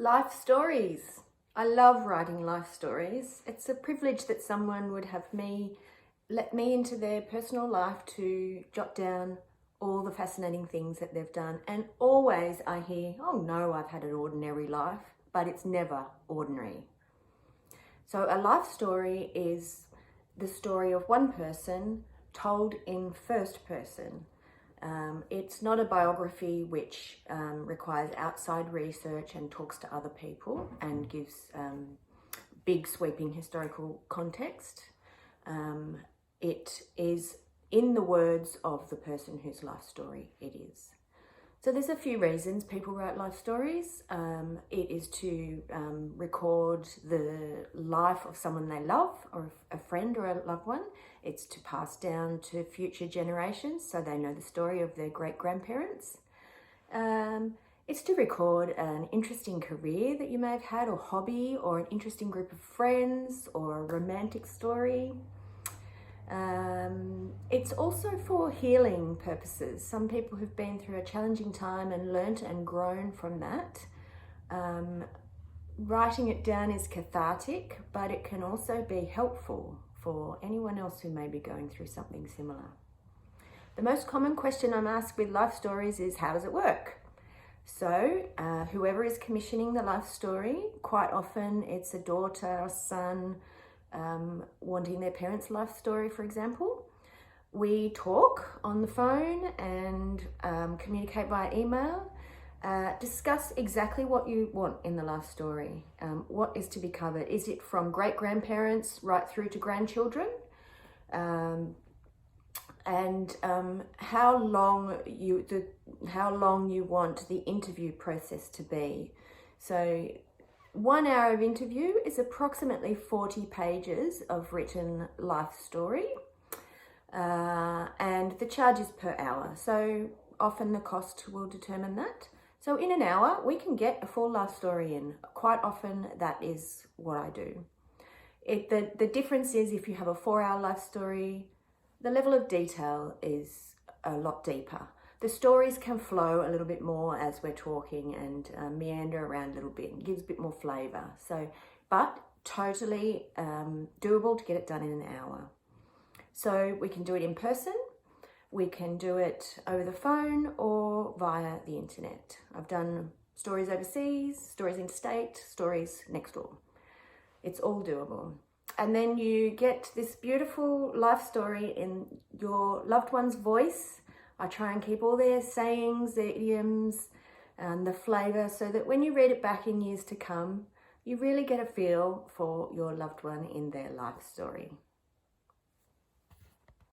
Life stories. I love writing life stories. It's a privilege that someone would have let me into their personal life to jot down all the fascinating things that they've done. And always I hear, oh no, I've had an ordinary life, but it's never ordinary. So a life story is the story of one person told in first person. It's not a biography which requires outside research and talks to other people and gives big sweeping historical context. It is in the words of the person whose life story it is. So there's a few reasons people write life stories. It is to record the life of someone they love, or a friend or a loved one. It's to pass down to future generations so they know the story of their great-grandparents. It's to record an interesting career that you may have had, or hobby, or an interesting group of friends, or a romantic story. It's also for healing purposes. Some people have been through a challenging time and learnt and grown from that. Writing it down is cathartic, but it can also be helpful for anyone else who may be going through something similar. The most common question I'm asked with life stories is, how does it work? So whoever is commissioning the life story, quite often it's a daughter or son wanting their parents' life story, for example. We talk on the phone and communicate via email, discuss exactly what you want in the life story, what is to be covered. Is it from great-grandparents right through to grandchildren? And how long you want the interview process to be. So 1 hour of interview is approximately 40 pages of written life story, and the charge is per hour. So often the cost will determine that. So in an hour, we can get a full life story in. Quite often that is what I do. The difference is, if you have a 4-hour life story, the level of detail is a lot deeper. The stories can flow a little bit more as we're talking and meander around a little bit and gives a bit more flavour. So, but totally doable to get it done in an hour. So we can do it in person, we can do it over the phone or via the internet. I've done stories overseas, stories interstate, stories next door. It's all doable. And then you get this beautiful life story in your loved one's voice. I try and keep all their sayings, their idioms, and the flavour, so that when you read it back in years to come, you really get a feel for your loved one in their life story.